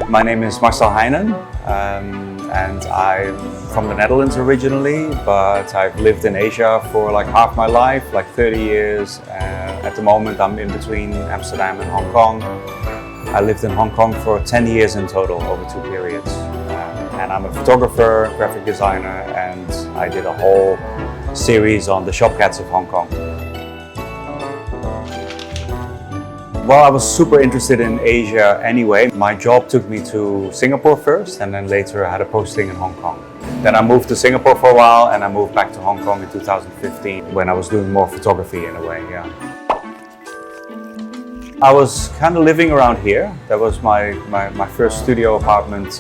My name is Marcel Heijnen, and I'm from the Netherlands originally, but I've lived in Asia for like half my life, like 30 years. At the moment I'm in between Amsterdam and Hong Kong. I lived in Hong Kong for 10 years in total over 2 periods. And I'm a photographer, graphic designer, and I did a whole series on the shop cats of Hong Kong. Well, I was super interested in Asia anyway. My job took me to Singapore first, and then later I had a posting in Hong Kong. Then I moved to Singapore for a while, and I moved back to Hong Kong in 2015 when I was doing more photography in a way, yeah. I was kind of living around here. That was my first studio apartment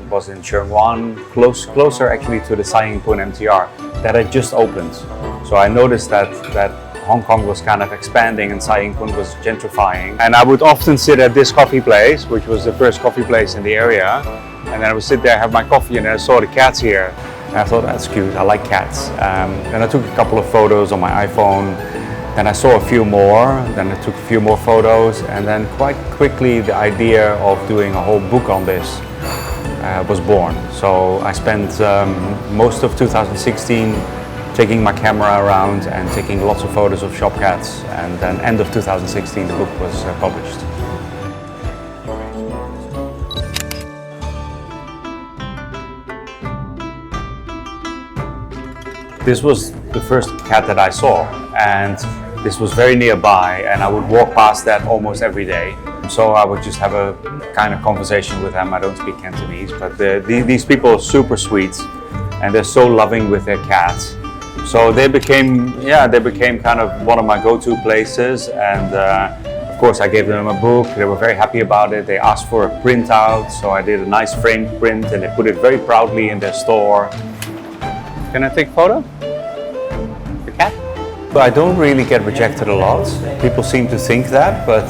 was in Sheung Wan, closer actually to the Sai Ying Pun MTR that had just opened. So I noticed that Hong Kong was kind of expanding and Sai Ying Pun was gentrifying. And I would often sit at this coffee place, which was the first coffee place in the area. And then I would sit there, have my coffee, and then I saw the cats here. And I thought, that's cute, I like cats. And I took a couple of photos on my iPhone. Then I saw a few more, then I took a few more photos, and then quite quickly the idea of doing a whole book on this was born. So I spent most of 2016 taking my camera around and taking lots of photos of shop cats, and then end of 2016 the book was published. This was the first cat that I saw, and this was very nearby, and I would walk past that almost every day. So I would just have a kind of conversation with them. I don't speak Cantonese, but these people are super sweet, and they're so loving with their cats. So they became kind of one of my go-to places, and of course I gave them a book. They were very happy about it. They asked for a printout, so I did a nice framed print, and they put it very proudly in their store. Can I take a photo? The cat? But I don't really get rejected a lot. People seem to think that, but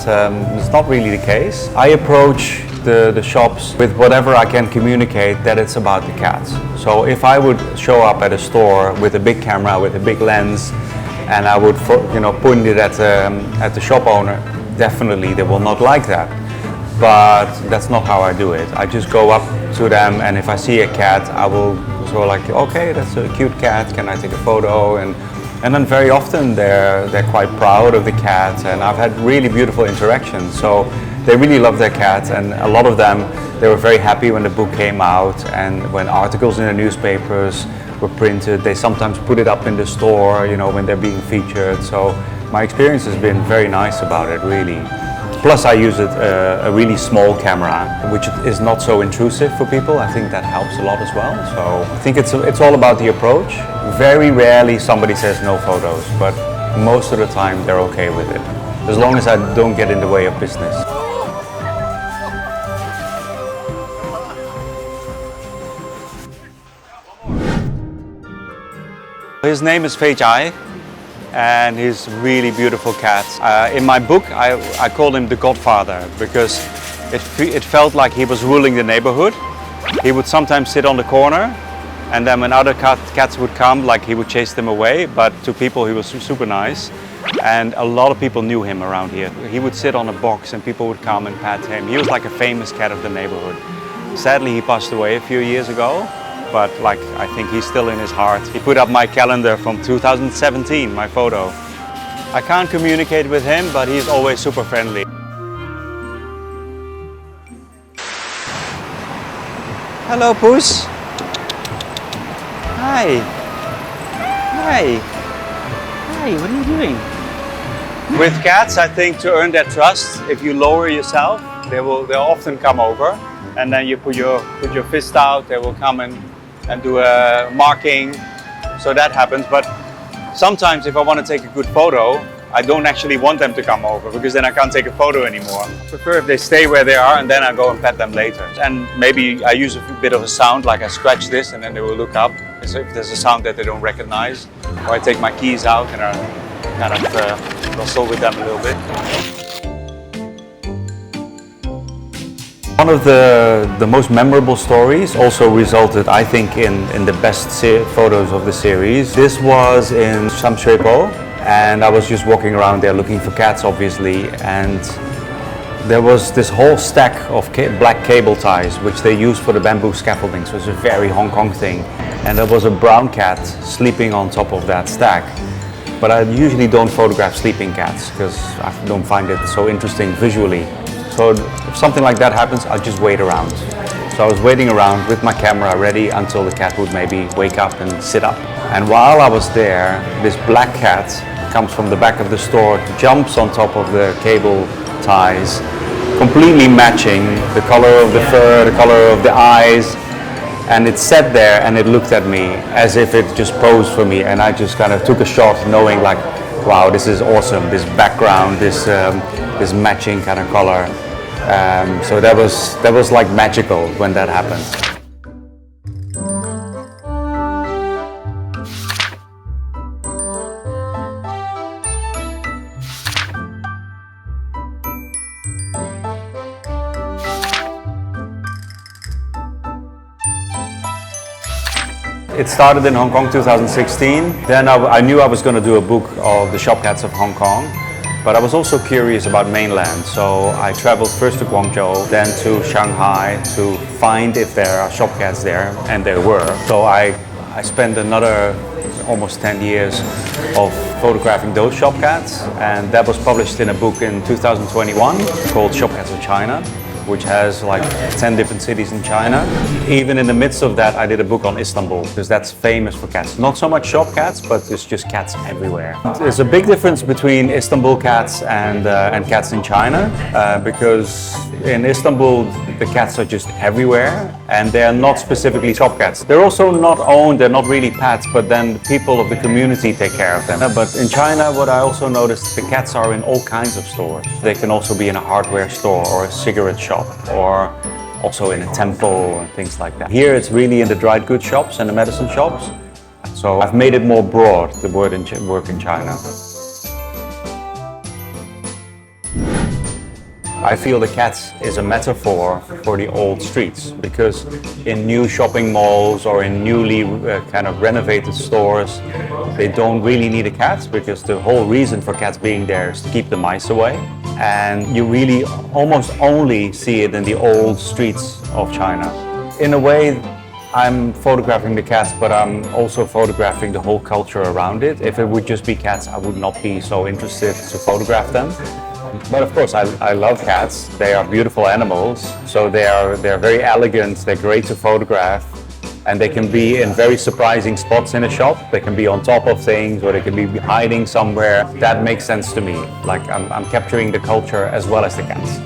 it's not really the case. I approach the shops with whatever I can communicate that it's about the cats. So if I would show up at a store with a big camera, with a big lens, and I would point it at the shop owner, definitely they will not like that. But that's not how I do it. I just go up to them, and if I see a cat, I will sort of like, okay, that's a cute cat, can I take a photo? And then very often they're quite proud of the cat, and I've had really beautiful interactions. So they really love their cats, and a lot of them, they were very happy when the book came out, and when articles in the newspapers were printed, they sometimes put it up in the store, when they're being featured. So my experience has been very nice about it, really. Plus I use a really small camera, which is not so intrusive for people. I think that helps a lot as well. So I think it's all about the approach. Very rarely somebody says no photos, but most of the time they're okay with it, as long as I don't get in the way of business. His name is Fei Chai, and he's a really beautiful cat. In my book, I called him the Godfather because it felt like he was ruling the neighborhood. He would sometimes sit on the corner, and then when other cats would come, like he would chase them away, but to people he was super nice. And a lot of people knew him around here. He would sit on a box and people would come and pat him. He was like a famous cat of the neighborhood. Sadly, he passed away a few years ago, but I think he's still in his heart. He put up my calendar from 2017, my photo. I can't communicate with him, but he's always super friendly. Hello, Poes. Hi. Hi. Hi, what are you doing? With cats, I think to earn their trust, if you lower yourself, they'll often come over, and then you put your fist out, they will come and do a marking, so that happens. But sometimes if I want to take a good photo, I don't actually want them to come over, because then I can't take a photo anymore. I prefer if they stay where they are, and then I go and pet them later. And maybe I use a bit of a sound, like I scratch this and then they will look up. So if there's a sound that they don't recognize, or I take my keys out and I kind of wrestle with them a little bit. One of the most memorable stories also resulted, I think, in the best photos of the series. This was in Samshuepo, and I was just walking around there looking for cats, obviously, and there was this whole stack of black cable ties which they use for the bamboo scaffolding, so it's a very Hong Kong thing. And there was a brown cat sleeping on top of that stack. But I usually don't photograph sleeping cats because I don't find it so interesting visually. So if something like that happens, I'll just wait around. So I was waiting around with my camera ready until the cat would maybe wake up and sit up. And while I was there, this black cat comes from the back of the store, jumps on top of the cable ties, completely matching the color of the fur, the color of the eyes. And it sat there and it looked at me as if it just posed for me, and I just kind of took a shot knowing like, wow, this is awesome, this background, this matching kind of color. So that was like magical when that happened. It started in Hong Kong 2016. Then I knew I was going to do a book of the shop cats of Hong Kong, but I was also curious about mainland. So I traveled first to Guangzhou, then to Shanghai to find if there are shop cats there, and there were. So I spent another almost 10 years of photographing those shop cats, and that was published in a book in 2021 called Shop Cats of China, which has like 10 different cities in China. Even in the midst of that, I did a book on Istanbul, because that's famous for cats. Not so much shop cats, but there's just cats everywhere. There's a big difference between Istanbul cats and cats in China, because in Istanbul, the cats are just everywhere, and they're not specifically shop cats. They're also not owned, they're not really pets, but then the people of the community take care of them. But in China, what I also noticed, the cats are in all kinds of stores. They can also be in a hardware store or a cigarette shop, or also in a temple and things like that. Here it's really in the dried goods shops and the medicine shops. So I've made it more broad, the work in China. I feel the cats is a metaphor for the old streets, because in new shopping malls or in newly kind of renovated stores, they don't really need a cat, because the whole reason for cats being there is to keep the mice away. And you really almost only see it in the old streets of China. In a way, I'm photographing the cats, but I'm also photographing the whole culture around it. If it would just be cats, I would not be so interested to photograph them. But of course, I love cats. They are beautiful animals, so they're very elegant, they're great to photograph, and they can be in very surprising spots in a shop. They can be on top of things, or they can be hiding somewhere. That makes sense to me. Like I'm capturing the culture as well as the cats.